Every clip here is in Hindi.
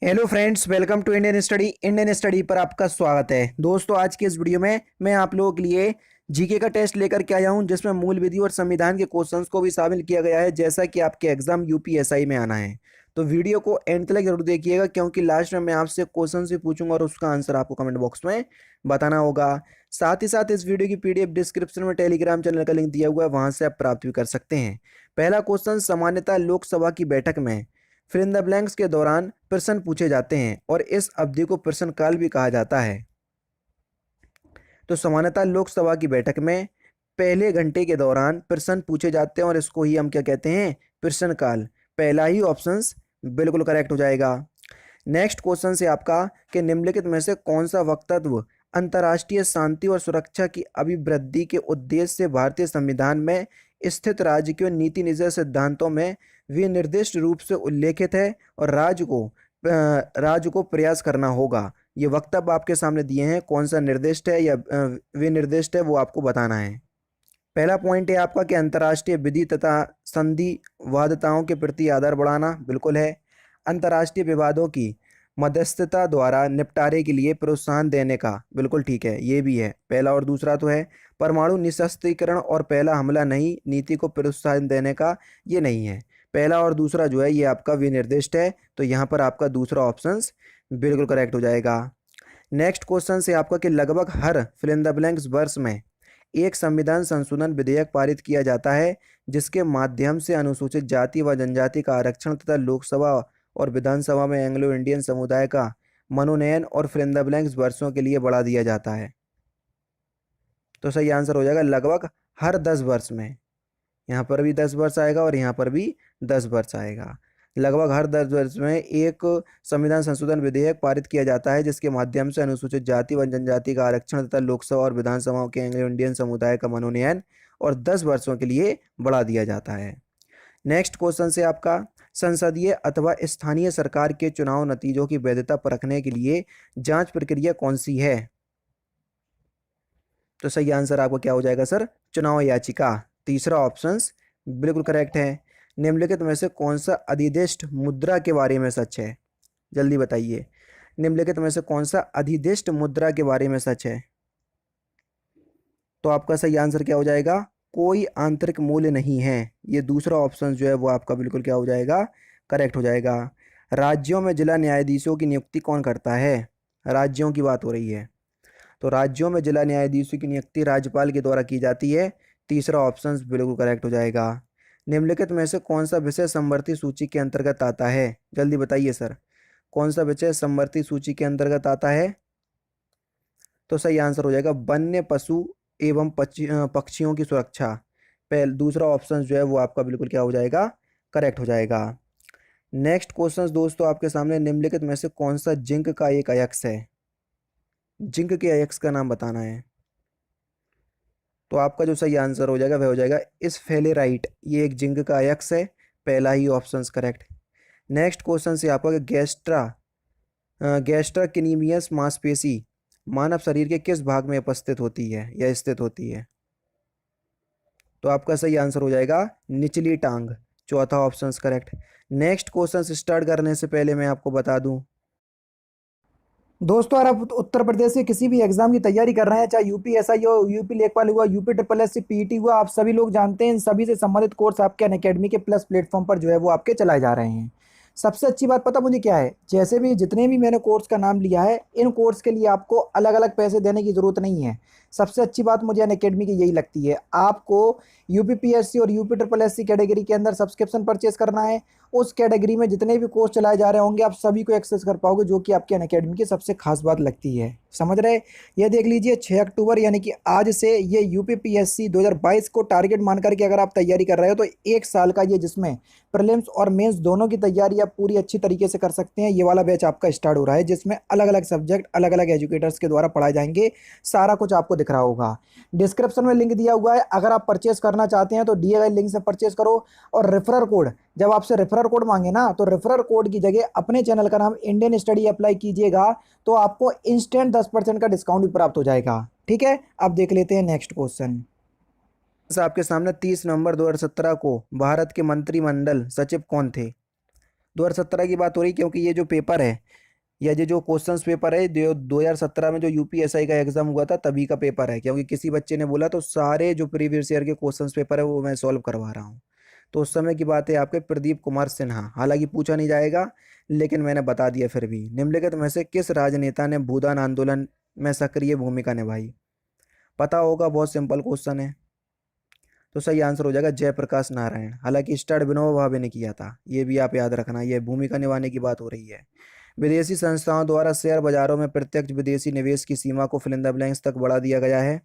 Hello friends, welcome to Indian study पर आपका स्वागत है। दोस्तों, आज की इस वीडियो में मैं आप लोगों के लिए जीके का टेस्ट लेकर के आया हूं, जिसमें मूल विधि और संविधान के क्वेश्चंस को भी शामिल किया गया है, जैसा कि आपके एग्जाम यूपीएसआई में आना है। तो वीडियो को एंड तक जरूर देखिएगा, क्योंकि लास्ट में मैं आपसे क्वेश्चन भी पूछूंगा और उसका आंसर आपको कमेंट बॉक्स में बताना होगा। साथ ही साथ इस वीडियो की पीडीएफ डिस्क्रिप्शन में टेलीग्राम चैनल का लिंक दिया हुआ है, वहां से आप प्राप्त भी कर सकते हैं। पहला क्वेश्चन, सामान्यतः लोकसभा की बैठक में फिल इन द ब्लैंक्स के दौरान प्रश्न पूछे जाते हैं और इस अवधि को प्रश्न काल भी कहा जाता है। तो सामान्यतः लोकसभा की बैठक में पहले घंटे के दौरान प्रश्न पूछे जाते हैं और इसको ही हम क्या कहते हैं, प्रश्न काल। पहला ही ऑप्शन बिल्कुल करेक्ट हो जाएगा। नेक्स्ट क्वेश्चन से आपका कि निम्नलिखित में से कौन सा वक्तव्य अंतर्राष्ट्रीय शांति और सुरक्षा की अभिवृद्धि के उद्देश्य से भारतीय संविधान में स्थित राज्य के नीति निर्देश सिद्धांतों में विनिर्दिष्ट रूप से उल्लेखित है और राज्य को प्रयास करना होगा। ये वक्तव्य आपके सामने दिए हैं, कौन सा निर्दिष्ट है या विनिर्दिष्ट है वो आपको बताना है। पहला पॉइंट है आपका कि अंतर्राष्ट्रीय विधि तथा संधिवादताओं के प्रति आदर बढ़ाना, बिल्कुल है। अंतर्राष्ट्रीय विवादों की मध्यस्थता द्वारा निपटारे के लिए प्रोत्साहन देने का, बिल्कुल ठीक है, ये भी है। पहला और दूसरा तो है। परमाणु निशस्त्रीकरण और पहला हमला नहीं नीति को प्रोत्साहन देने का, ये नहीं है। पहला और दूसरा जो है ये आपका विनिर्दिष्ट है, तो यहाँ पर आपका दूसरा ऑप्शन बिल्कुल करेक्ट हो जाएगा। नेक्स्ट क्वेश्चन से आपका कि लगभग हर फिल इन द ब्लैंक्स वर्ष में एक संविधान संशोधन विधेयक पारित किया जाता है, जिसके माध्यम से अनुसूचित जाति व जनजाति का आरक्षण तथा लोकसभा और विधानसभा में एंग्लो इंडियन समुदाय का मनोनयन और फिल इन द ब्लैंक्स वर्षों के लिए बढ़ा दिया जाता है। तो सही आंसर हो जाएगा लगभग हर 10 वर्ष में। यहाँ पर भी 10 वर्ष आएगा और यहाँ पर भी 10 वर्ष आएगा। लगभग हर 10 वर्ष में एक संविधान संशोधन विधेयक पारित किया जाता है, जिसके माध्यम से अनुसूचित जाति व जनजाति का आरक्षण तथा लोकसभा और विधानसभाओं के एंग्लो इंडियन समुदाय का मनोनयन और 10 वर्षों के लिए बढ़ा दिया जाता है। नेक्स्ट क्वेश्चन से आपका संसदीय अथवा स्थानीय सरकार के चुनाव नतीजों की वैधता परखने के लिए जांच प्रक्रिया कौन सी है? तो सही आंसर आपका क्या हो जाएगा सर? चुनाव याचिका। तीसरा ऑप्शन बिल्कुल करेक्ट है। निम्नलिखित में से कौन सा अधिदिष्ट मुद्रा के बारे में सच है? जल्दी बताइए, निम्नलिखित में से कौन सा अधिदिष्ट मुद्रा के बारे में सच है? तो आपका सही आंसर क्या हो जाएगा? कोई आंतरिक मूल्य नहीं है। ये दूसरा ऑप्शन जो है वो आपका बिल्कुल क्या हो जाएगा? करेक्ट हो जाएगा। राज्यों में जिला न्यायाधीशों की नियुक्ति कौन करता है? राज्यों की बात हो रही है, तो राज्यों में जिला न्यायाधीशों की नियुक्ति राज्यपाल के द्वारा की जाती है। तीसरा ऑप्शन बिल्कुल करेक्ट हो जाएगा। निम्नलिखित में से कौन सा विषय समवर्ती सूची के अंतर्गत आता है? जल्दी बताइए सर, कौन सा विषय समवर्ती सूची के अंतर्गत आता है? तो सही आंसर हो जाएगा वन्य पशु एवं पक्षियों की सुरक्षा। दूसरा ऑप्शन जो है वो आपका बिल्कुल क्या हो जाएगा? करेक्ट हो जाएगा। नेक्स्ट क्वेश्चन दोस्तों आपके सामने, निम्नलिखित में से कौन सा जिंक का एक अयस्क है? जिंक के अयस्क का नाम बताना है। तो आपका जो सही आंसर हो जाएगा वह हो जाएगा स्फेलेराइट। ये एक जिंक का अयस्क है। पहला ही ऑप्शन करेक्ट। नेक्स्ट क्वेश्चन से आपका गैस्ट्राकिनीमियस मांसपेशी मानव शरीर के किस भाग में उपस्थित होती है या स्थित होती है? तो आपका सही आंसर हो जाएगा निचली टांग। चौथा option correct. Next question start करने से पहले मैं आपको बता दूं, दोस्तों अगर आप उत्तर प्रदेश के किसी भी एग्जाम की तैयारी कर रहे हैं, चाहे यूपीएसआई हो, यूपी लेखपाल हुआ, UP triple S C, PET हुआ, आप सभी लोग जानते हैं इन सभी से संबंधित कोर्स आपके अनअकैडमी के प्लस प्लेटफॉर्म पर जो है वो आपके चलाए जा रहे हैं। सबसे अच्छी बात पता मुझे क्या है, जैसे भी जितने भी मैंने कोर्स का नाम लिया है, इन कोर्स के लिए आपको अलग अलग पैसे देने की जरूरत नहीं है। सबसे अच्छी बात मुझे अनअकैडमी की यही लगती है। आपको यूपीपीएससी और UP triple S C category के अंदर सब्सक्रिप्शन परचेज करना है। उस कैटेगरी में जितने भी कोर्स चलाए जा रहे होंगे आप सभी को एक्सेस कर पाओगे, जो कि आपके अनअकैडमी की सबसे खास बात लगती है। समझ रहे? ये देख लीजिए 6 अक्टूबर यानी कि आज से ये यूपीपीएससी 2022 को टारगेट मान करके अगर आप तैयारी कर रहे हो तो 1 साल का ये, जिसमें प्रीलिम्स और मेंस दोनों की तैयारी आप पूरी अच्छी तरीके से कर सकते हैं, ये वाला बैच आपका स्टार्ट हो रहा है, जिसमें अलग अलग सब्जेक्ट अलग अलग एजुकेटर्स के द्वारा पढ़ाए जाएंगे। सारा कुछ आपको दिख रहा होगा। डिस्क्रिप्शन में लिंक दिया हुआ है, अगर आप परचेस करना चाहते हैं तो दिए गए लिंक से परचेस करो। और रेफरर कोड, जब आपसे रेफरर कोड मांगे ना, तो रेफरर कोड की जगह अपने चैनल का नाम इंडियन स्टडी अप्लाई कीजिएगा, तो आपको इंस्टेंट 10% का डिस्काउंट भी प्राप्त हो जाएगा। ठीक है, अब देख लेते हैं नेक्स्ट क्वेश्चन। आपके सामने 30 नवंबर 2017 को भारत के मंत्रिमंडल सचिव कौन थे? 2017 की बात हो रही, क्योंकि ये जो पेपर है या ये जो क्वेश्चंस पेपर है जो 2017 में जो यूपीएसआई का एग्जाम हुआ था तभी का पेपर है, क्योंकि किसी बच्चे ने बोला तो सारे जो प्रीवियस ईयर के क्वेश्चंस पेपर है वो मैं सॉल्व करवा रहा हूँ। तो उस समय की बात है आपके प्रदीप कुमार सिन्हा, हालांकि पूछा नहीं जाएगा लेकिन मैंने बता दिया फिर भी। निम्नलिखित में से किस राजनेता ने भूदान आंदोलन में सक्रिय भूमिका निभाई? पता होगा, बहुत सिंपल क्वेश्चन है। तो सही आंसर हो जाएगा जयप्रकाश नारायण। हालांकि स्टार्ट विनोबा भावे ने किया था, ये भी आप याद रखना, ये भूमिका निभाने की बात हो रही है। विदेशी संस्थाओं द्वारा शेयर बाजारों में प्रत्यक्ष विदेशी निवेश की सीमा को फिल इन द ब्लैंक्स तक बढ़ा दिया गया है।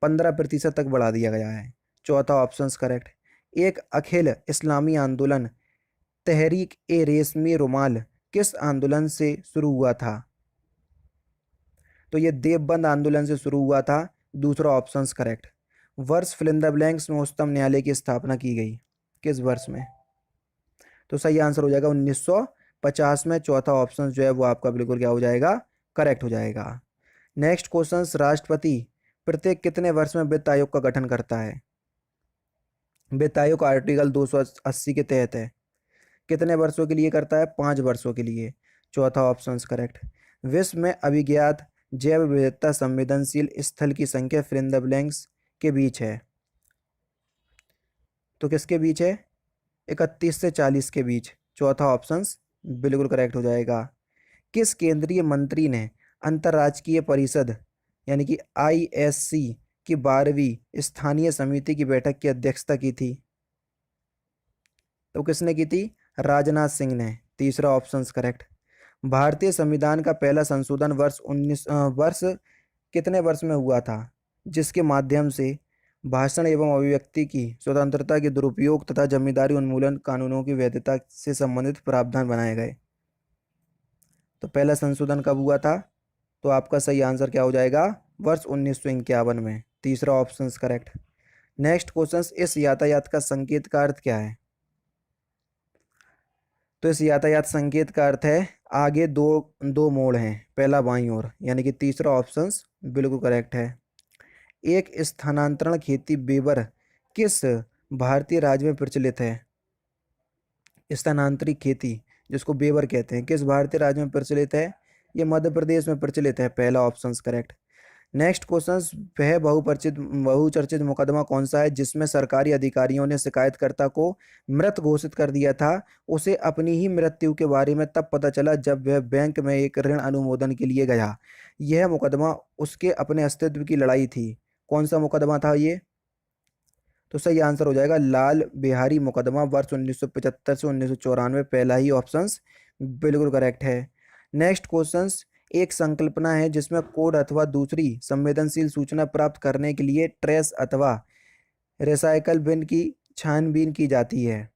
15% तक बढ़ा दिया गया है। चौथा ऑप्शन करेक्ट। एक अखिल इस्लामी आंदोलन तहरीक ए रेशमी रुमाल किस आंदोलन से शुरू हुआ था? तो ये देवबंद आंदोलन से शुरू हुआ था। दूसरा ऑप्शन करेक्ट। वर्ष फिल इन द ब्लैंक्स में उच्चतम न्यायालय की स्थापना की गई, किस वर्ष में? तो सही आंसर हो जाएगा 1950 में। चौथा ऑप्शन जो है वो आपका बिल्कुल क्या हो जाएगा, करेक्ट हो जाएगा। नेक्स्ट क्वेश्चन, राष्ट्रपति प्रत्येक कितने वर्ष में वित्त आयोग का गठन करता है? वित्त आयोग आर्टिकल 280 के तहत है। कितने वर्षों के लिए करता है? 5 वर्षों के लिए। चौथा ऑप्शन करेक्ट। विश्व में अभिज्ञात जैव विविधता संवेदनशील स्थल की संख्या फिल इन द ब्लैंक्स के बीच है। तो किसके बीच है? 31 से 40 के बीच। चौथा ऑप्शन बिल्कुल करेक्ट हो जाएगा। किस केंद्रीय मंत्री ने अंतर्राजकीय परिषद यानी कि आईएससी की 12वीं स्थानीय समिति की बैठक की अध्यक्षता की थी? तो किसने की थी? राजनाथ सिंह ने। तीसरा ऑप्शन करेक्ट। भारतीय संविधान का पहला संशोधन वर्ष कितने वर्ष में हुआ था, जिसके माध्यम से भाषण एवं अभिव्यक्ति की स्वतंत्रता के दुरुपयोग तथा जमींदारी उन्मूलन कानूनों की वैधता से संबंधित प्रावधान बनाए गए? तो पहला संशोधन कब हुआ था? तो आपका सही आंसर क्या हो जाएगा? वर्ष 1951 में। तीसरा ऑप्शन करेक्ट। नेक्स्ट क्वेश्चन, इस यातायात का संकेत का अर्थ क्या है? तो इस यातायात संकेत का अर्थ है आगे दो दो मोड़ हैं, पहला बाईं ओर, यानी कि तीसरा ऑप्शन बिल्कुल करेक्ट है। एक स्थानांतरण खेती बेवर किस भारतीय राज्य में प्रचलित है? स्थानांतरित खेती जिसको बेवर कहते हैं, किस भारतीय राज्य में प्रचलित है? ये मध्य प्रदेश में प्रचलित है। पहला ऑप्शन करेक्ट। नेक्स्ट क्वेश्चन, वह बहुचर्चित मुकदमा कौन सा है जिसमें सरकारी अधिकारियों ने शिकायतकर्ता को मृत घोषित कर दिया था? उसे अपनी ही मृत्यु के बारे में तब पता चला जब वह बैंक में एक ऋण अनुमोदन के लिए गया। यह मुकदमा उसके अपने अस्तित्व की लड़ाई थी। कौन सा मुकदमा था ये? तो सही आंसर हो जाएगा लाल बिहारी मुकदमा, वर्ष 1975 से 1994। पहला ही ऑप्शन बिल्कुल करेक्ट है। नेक्स्ट क्वेश्चन, एक संकल्पना है जिसमें कोड अथवा दूसरी संवेदनशील सूचना प्राप्त करने के लिए ट्रेस अथवा रिसाइकल बिन की छानबीन की जाती है।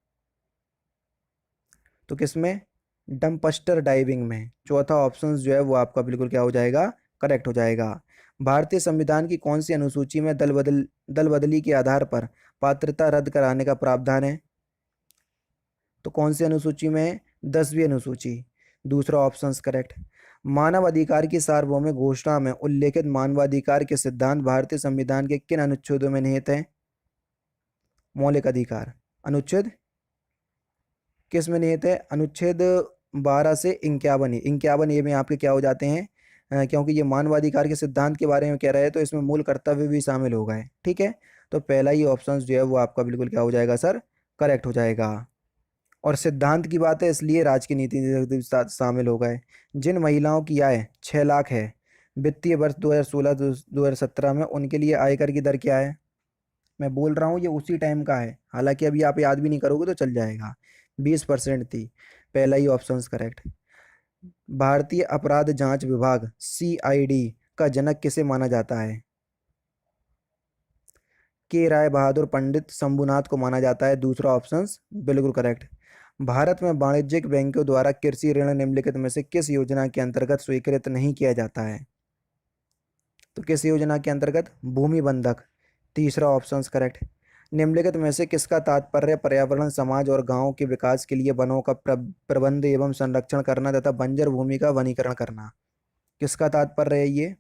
तो किसमें? डंपस्टर डाइविंग में। चौथा ऑप्शन जो है वो आपका बिल्कुल क्या हो जाएगा, करेक्ट हो जाएगा। भारतीय संविधान की कौन सी अनुसूची में दल बदली के आधार पर पात्रता रद्द कराने का प्रावधान है? तो कौन सी अनुसूची में है? 10वीं अनुसूची। दूसरा ऑप्शन करेक्ट। मानव अधिकार की सार्वभौमिक घोषणा में उल्लेखित मानवाधिकार के सिद्धांत भारतीय संविधान के किन अनुच्छेदों में निहित हैं? मौलिक अधिकार अनुच्छेद किस में निहित है? अनुच्छेद 12 से 51। 51 में आपके क्या हो जाते हैं, क्योंकि ये मानवाधिकार के सिद्धांत के बारे में कह रहे हैं तो इसमें मूल कर्तव्य भी शामिल हो गए। ठीक है, तो पहला ही ऑप्शन जो है वो आपका बिल्कुल क्या हो जाएगा सर, करेक्ट हो जाएगा। और सिद्धांत की बात है इसलिए राजकीय नीति शामिल हो गए। जिन महिलाओं की आय 6 लाख है वित्तीय वर्ष 2016-2017 में, उनके लिए आयकर की दर क्या है? मैं बोल रहा हूँ ये उसी टाइम का है, हालांकि अभी आप याद भी नहीं करोगे तो चल जाएगा। 20% थी। पहला ही ऑप्शन करेक्ट। भारतीय अपराध जांच विभाग सीआईडी का जनक किसे माना जाता है? के राय बहादुर पंडित शंभुनाथ को माना जाता है। दूसरा ऑप्शन बिल्कुल करेक्ट। भारत में वाणिज्यिक बैंकों द्वारा कृषि ऋण निम्नलिखित में से किस योजना के अंतर्गत स्वीकृत नहीं किया जाता है? तो किस योजना के अंतर्गत? भूमि बंधक। तीसरा ऑप्शन करेक्ट। निम्नलिखित में से किसका तात्पर्य पर्यावरण, समाज और गांव के विकास के लिए वनों का प्रबंध एवं संरक्षण करना तथा बंजर भूमि का वनीकरण करना? किसका तात्पर्य है ये?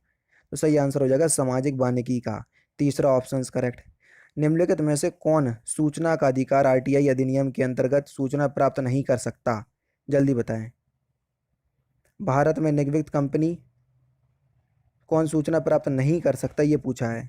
तो सही आंसर हो जाएगा सामाजिक वानिकी का। तीसरा ऑप्शन करेक्ट। निम्नलिखित में से कौन सूचना का अधिकार आरटीआई अधिनियम के अंतर्गत सूचना प्राप्त नहीं कर सकता? जल्दी बताएं। भारत में निगमित कंपनी कौन सूचना प्राप्त नहीं कर सकता, ये पूछा है।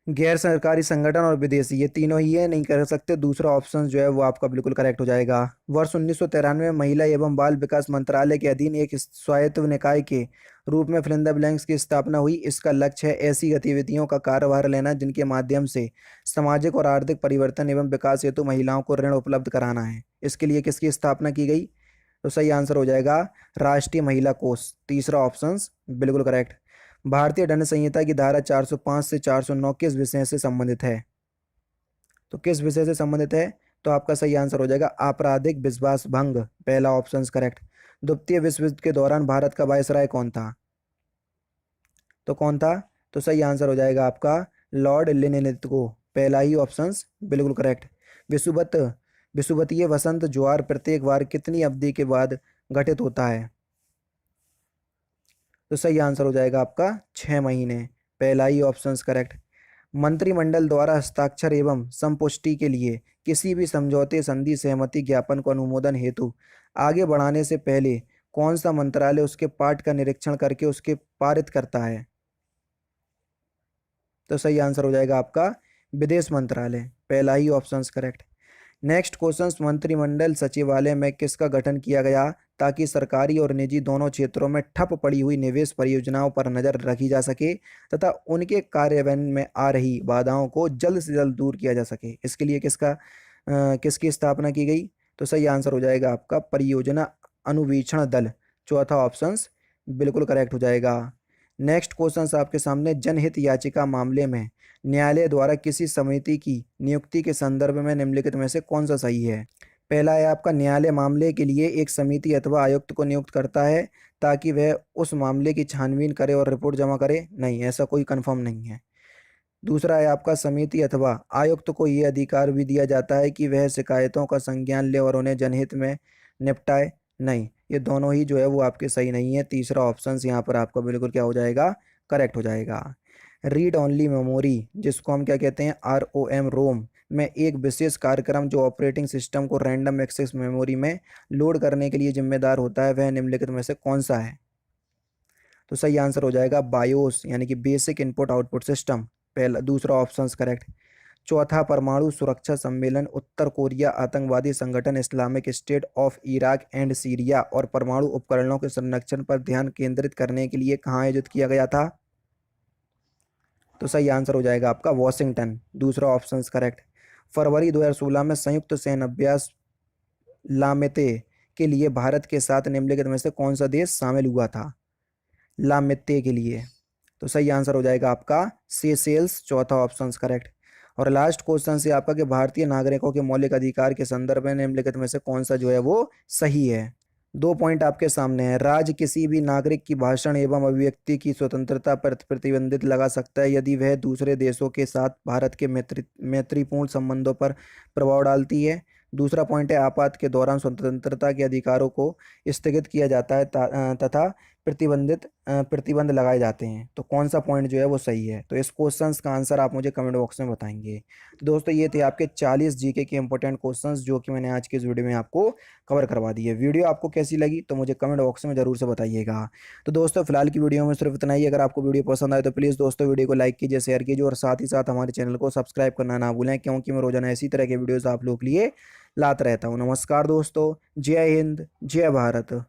गैर सरकारी संगठन और विदेशी, ये तीनों ही है, नहीं कर सकते। दूसरा ऑप्शन जो है वो आपका बिल्कुल करेक्ट हो जाएगा। वर्ष 1993 में महिला एवं बाल विकास मंत्रालय के अधीन एक स्वायत्त निकाय के रूप में फिल इन द ब्लैंक्स की स्थापना हुई। इसका लक्ष्य है ऐसी गतिविधियों का कार्यभार लेना जिनके माध्यम से सामाजिक और आर्थिक परिवर्तन एवं विकास हेतु महिलाओं को ऋण उपलब्ध कराना है। इसके लिए किसकी स्थापना की गई? तो सही आंसर हो जाएगा राष्ट्रीय महिला कोष। तीसरा ऑप्शन बिल्कुल करेक्ट। भारतीय दंड संहिता की धारा 405 से 409 किस विषय से संबंधित है? तो किस विषय से संबंधित है? तो आपका सही आंसर हो जाएगा आपराधिक विश्वास भंग। पहला ऑप्शन करेक्ट। द्वितीय विश्व युद्ध के दौरान भारत का वायसराय कौन था? तो कौन था? तो सही आंसर हो जाएगा आपका लॉर्ड लिनेलिथगो। पहला ही ऑप्शन बिल्कुल करेक्ट। विषुवतीय वसंत ज्वार प्रत्येक बार कितनी अवधि के बाद घटित होता है? तो सही आंसर हो जाएगा आपका 6 महीने। पहला ही ऑप्शन करेक्ट। मंत्रिमंडल द्वारा हस्ताक्षर एवं संपुष्टि के लिए किसी भी समझौते संधि सहमति ज्ञापन को अनुमोदन हेतु आगे बढ़ाने से पहले कौन सा मंत्रालय उसके पाठ का निरीक्षण करके उसके पारित करता है? तो सही आंसर हो जाएगा आपका विदेश मंत्रालय। पहला ही ऑप्शन करेक्ट। नेक्स्ट क्वेश्चन, मंत्रिमंडल सचिवालय में किसका गठन किया गया ताकि सरकारी और निजी दोनों क्षेत्रों में ठप पड़ी हुई निवेश परियोजनाओं पर नजर रखी जा सके तथा उनके कार्यान्वयन में आ रही बाधाओं को जल्द से जल्द दूर किया जा सके? इसके लिए किसकी स्थापना की गई? तो सही आंसर हो जाएगा आपका परियोजना अनुवीक्षण दल। चौथा ऑप्शन बिल्कुल करेक्ट हो जाएगा। नेक्स्ट क्वेश्चन आपके सामने, जनहित याचिका मामले में न्यायालय द्वारा किसी समिति की नियुक्ति के संदर्भ में निम्नलिखित में से कौन सा सही है? पहला है आपका न्यायालय मामले के लिए एक समिति अथवा आयुक्त को नियुक्त करता है ताकि वह उस मामले की छानबीन करे और रिपोर्ट जमा करे। नहीं, ऐसा कोई कंफर्म नहीं है। दूसरा है आपका समिति अथवा आयुक्त को ये अधिकार भी दिया जाता है कि वह शिकायतों का संज्ञान ले और उन्हें जनहित में निपटाए। नहीं, ये दोनों ही जो है वो आपके सही नहीं है। तीसरा ऑप्शन यहाँ पर आपका बिल्कुल क्या हो जाएगा? करेक्ट हो जाएगा। रीड ओनली मेमोरी, जिसको हम क्या कहते हैं? ROM रोम में एक विशेष कार्यक्रम जो ऑपरेटिंग सिस्टम को रैंडम एक्सेस मेमोरी में लोड करने के लिए जिम्मेदार होता है, वह निम्नलिखित में से कौन सा है? तो सही आंसर हो जाएगा बायोस, यानी कि बेसिक इनपुट आउटपुट सिस्टम। पहला दूसरा ऑप्शन करेक्ट। चौथा, परमाणु सुरक्षा सम्मेलन उत्तर कोरिया, आतंकवादी संगठन Islamic state of Iraq and Syria और परमाणु उपकरणों के संरक्षण पर ध्यान केंद्रित करने के लिए कहाँ आयोजित किया गया था? तो सही आंसर हो जाएगा आपका वॉशिंगटन। दूसरा ऑप्शन करेक्ट। फरवरी 2016 में संयुक्त सैन्य अभ्यास लामेते के लिए भारत के साथ निम्नलिखित में से कौन सा देश शामिल हुआ था? लामेते के लिए। तो सही आंसर हो जाएगा आपका सेशेल्स। चौथा ऑप्शन करेक्ट। और लास्ट क्वेश्चन से आपका कि भारतीय नागरिकों के मौलिक अधिकार के संदर्भ में निम्नलिखित में से कौन सा जो है वो सही है? 2 पॉइंट आपके सामने है। राज्य किसी भी नागरिक की भाषण एवं अभिव्यक्ति की स्वतंत्रता पर प्रतिबंधित लगा सकता है यदि वह दूसरे देशों के साथ भारत के मैत्रीपूर्ण संबंधों पर प्रभाव डालती है। दूसरा पॉइंट है आपात के दौरान स्वतंत्रता के अधिकारों को स्थगित किया जाता है तथा प्रतिबंध लगाए जाते हैं। तो कौन सा पॉइंट जो है वो सही है? तो इस क्वेश्चन का आंसर आप मुझे कमेंट बॉक्स में बताएंगे। तो दोस्तों, ये थे आपके 40 जीके के इंपॉर्टेंट क्वेश्चंस जो कि मैंने आज के इस वीडियो में आपको कवर करवा दिए। वीडियो आपको कैसी लगी तो मुझे कमेंट बॉक्स में जरूर से बताइएगा। तो दोस्तों, फिलहाल की वीडियो में सिर्फ इतना ही। अगर आपको वीडियो पसंद आए तो प्लीज़ दोस्तों वीडियो को लाइक कीजिए, शेयर कीजिए और साथ ही साथ हमारे चैनल को सब्सक्राइब करना ना भूलें, क्योंकि मैं रोजाना इसी तरह के वीडियोज़ आप लोग के लिए लाता रहता हूँ। नमस्कार दोस्तों, जय हिंद, जय भारत।